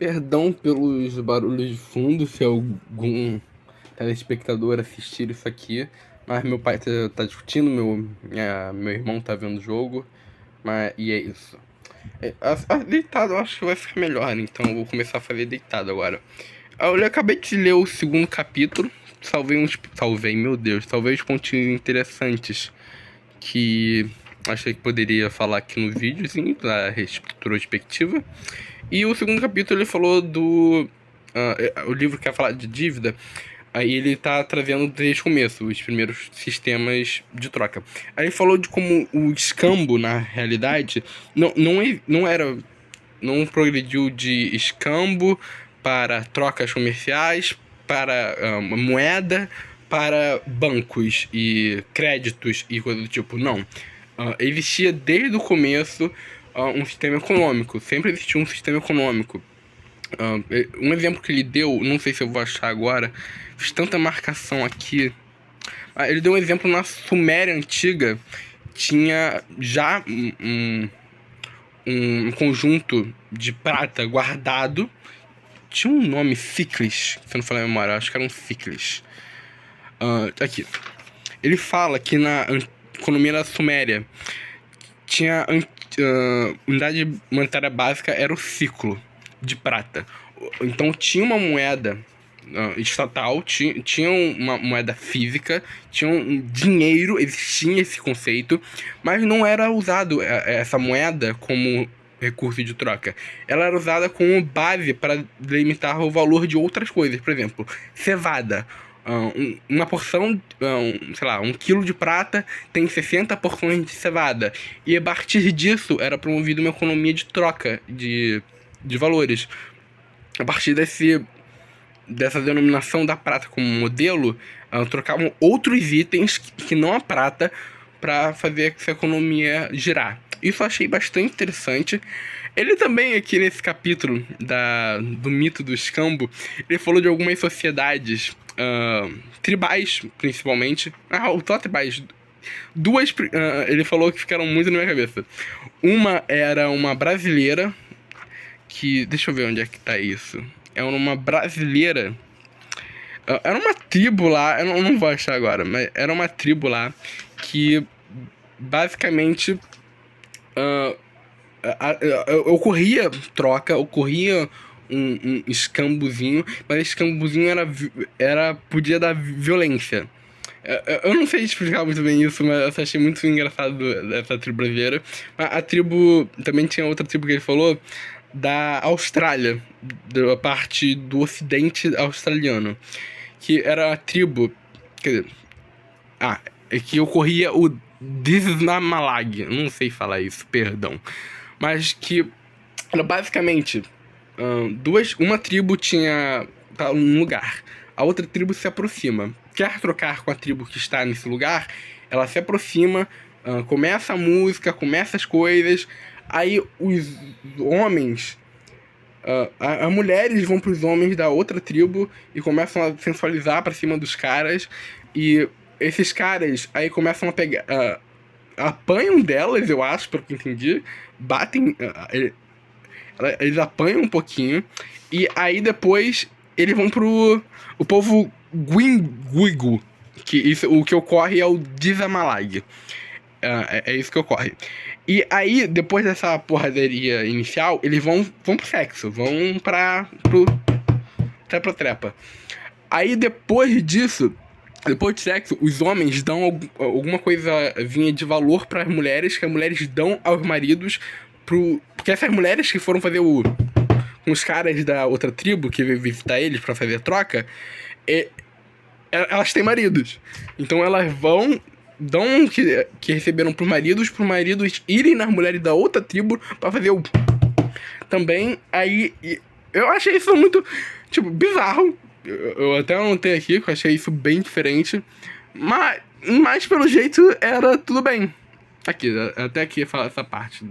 Perdão pelos barulhos de fundo, se algum telespectador assistir isso aqui, mas meu pai tá discutindo, meu irmão tá vendo o jogo, e é isso. Deitado eu acho que vai ficar melhor, então eu vou começar a fazer deitado agora. Eu acabei de ler o segundo capítulo, salvei, meu Deus, talvez pontinhos interessantes que achei que poderia falar aqui no videozinho, da retrospectiva. E o segundo capítulo ele falou o livro quer falar de dívida. Aí ele tá trazendo desde o começo os primeiros sistemas de troca. Aí ele falou de como o escambo, na realidade, não progrediu de escambo para trocas comerciais, para moeda, para bancos e créditos e coisa do tipo. Não. Existia desde o começo um sistema econômico. Sempre existiu um sistema econômico. Um exemplo que ele deu, não sei se eu vou achar agora, fiz tanta marcação aqui. Ele deu um exemplo na Suméria antiga, tinha já um conjunto de prata guardado. Tinha um nome, ciclis, se eu não falar a memória, acho que era um ciclis. Aqui. Ele fala que na economia da Suméria tinha unidade monetária básica era o ciclo de prata. Então tinha uma moeda estatal, tinha uma moeda física, tinha um dinheiro, existia esse conceito, mas não era usado essa moeda como recurso de troca. Ela era usada como base para delimitar o valor de outras coisas, por exemplo, cevada. Uma porção, sei lá, 1 quilo de prata tem 60 porções de cevada. E a partir disso era promovida uma economia de troca de valores. A partir dessa denominação da prata como modelo, trocavam outros itens que não a prata para fazer essa economia girar. Isso eu achei bastante interessante. Ele também, aqui nesse capítulo do mito do escambo, ele falou de algumas sociedades tribais, principalmente. Só tribais. Duas, ele falou que ficaram muito na minha cabeça. Uma era uma brasileira, que... Deixa eu ver onde é que tá isso. É uma brasileira. Era uma tribo lá, eu não vou achar agora, mas era uma tribo lá que basicamente ocorria troca, ocorria um escambozinho, mas esse escambozinho podia dar violência. Eu não sei explicar muito bem isso, mas eu achei muito engraçado dessa tribo brasileira. A tribo, também tinha outra tribo que ele falou, da Austrália, da parte do ocidente australiano, que era a tribo, quer dizer, que ocorria o Disnamalag, não sei falar isso, perdão, mas que era basicamente uma tribo tinha um lugar, a outra tribo se aproxima, quer trocar com a tribo que está nesse lugar, ela se aproxima, começa a música, começa as coisas, aí os homens, as mulheres vão pros homens da outra tribo e começam a sensualizar pra cima dos caras, e esses caras aí começam a pegar, apanham delas, eu acho, pelo que eu entendi, batem, eles apanham um pouquinho, e aí depois eles vão pro o povo Guinguigo, o que ocorre é o Dizamalag. É isso que ocorre. E aí, depois dessa porraderia inicial, eles vão pro sexo, vão pro trepa-trepa. Aí depois disso, depois do sexo, os homens dão alguma coisazinha de valor para as mulheres, que as mulheres dão aos maridos, porque essas mulheres que foram fazer com os caras da outra tribo, que veio visitar eles para fazer a troca, elas têm maridos. Então elas dão que receberam pros maridos irem nas mulheres da outra tribo pra fazer também. Aí eu achei isso muito, tipo, bizarro. Eu até anotei aqui que eu achei isso bem diferente, mas pelo jeito era tudo bem. Aqui, até aqui fala essa parte.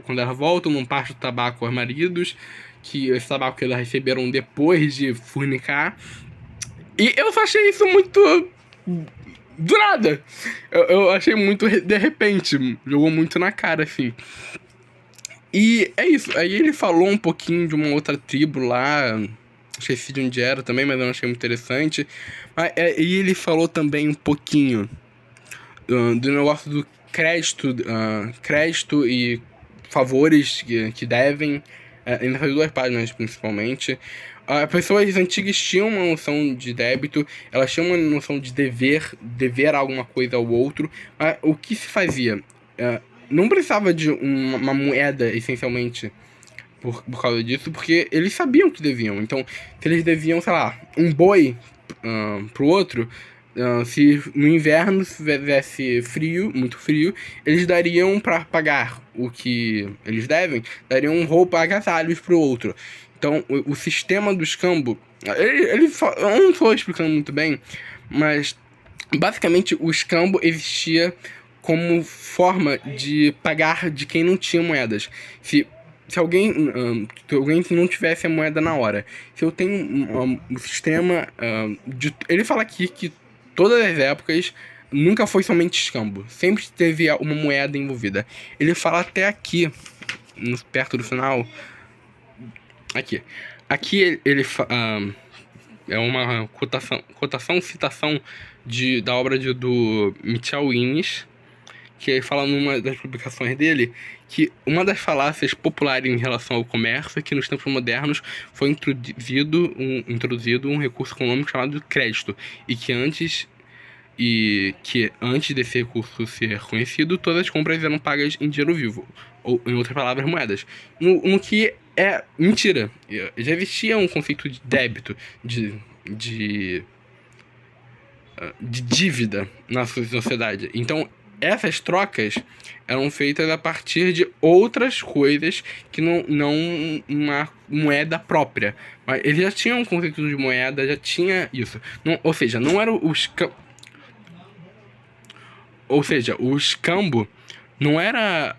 Quando elas voltam, não parte o tabaco aos maridos, que esse tabaco que elas receberam depois de fornicar. E eu só achei isso muito do nada. Eu achei muito de repente. Jogou muito na cara, assim. E é isso. Aí ele falou um pouquinho de uma outra tribo lá. Esqueci de onde era também, mas eu achei muito interessante. E ele falou também um pouquinho do negócio do crédito e favores que devem. Nessas duas páginas, principalmente. As pessoas antigas tinham uma noção de débito, elas tinham uma noção de dever alguma coisa ao outro. Mas o que se fazia? Não precisava de uma moeda, essencialmente, por causa disso, porque eles sabiam que deviam. Então, se eles deviam, sei lá, um boi pro outro, se no inverno fizesse frio, muito frio, eles dariam para pagar o que eles devem, dariam roupa, agasalhos pro outro. Então, o sistema do escambo, eu não estou explicando muito bem, mas basicamente o escambo existia como forma de pagar de quem não tinha moedas. Se alguém não tivesse a moeda na hora. Se eu tenho um sistema ele fala aqui que todas as épocas nunca foi somente escambo. Sempre teve uma moeda envolvida. Ele fala até aqui, perto do final. Aqui ele é uma citação da obra do Michel Innes, que ele fala numa das publicações dele que uma das falácias populares em relação ao comércio é que nos tempos modernos foi introduzido um recurso econômico chamado crédito, e que antes desse recurso ser reconhecido, todas as compras eram pagas em dinheiro vivo, ou, em outras palavras, moedas. No que é mentira. Já existia um conceito de débito, de dívida na sociedade. Então, essas trocas eram feitas a partir de outras coisas que não uma moeda própria. Mas eles já tinham um conceito de moeda, já tinha isso. Ou seja, não era o escambo não era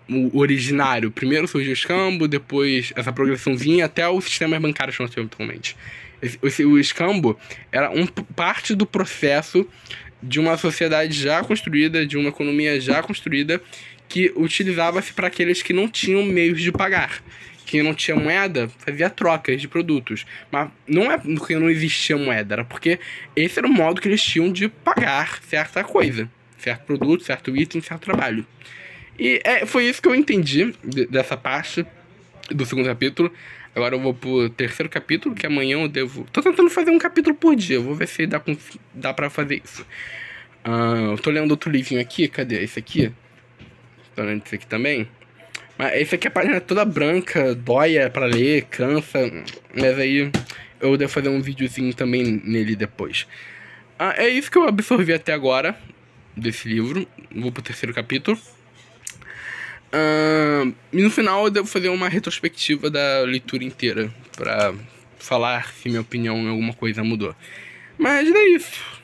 o originário. Primeiro surgiu o escambo, depois essa progressãozinha até os sistemas bancários que nós temos atualmente. O escambo era parte do processo de uma sociedade já construída, de uma economia já construída, que utilizava-se para aqueles que não tinham meios de pagar. Quem não tinha moeda fazia trocas de produtos. Mas não é porque não existia moeda, era porque esse era o modo que eles tinham de pagar certa coisa. Certo produto, certo item, certo trabalho. E foi isso que eu entendi dessa parte do segundo capítulo. Agora eu vou pro terceiro capítulo, que amanhã eu devo... Tô tentando fazer um capítulo por dia, vou ver se dá pra fazer isso. Eu tô lendo outro livrinho aqui, cadê? Esse aqui? Tô lendo esse aqui também. Mas esse aqui a página é toda branca, dói pra ler, cansa. Mas aí eu devo fazer um videozinho também nele depois. É isso que eu absorvi até agora desse livro. Vou pro terceiro capítulo. E no final eu devo fazer uma retrospectiva da leitura inteira pra falar se minha opinião em alguma coisa mudou. Mas é isso.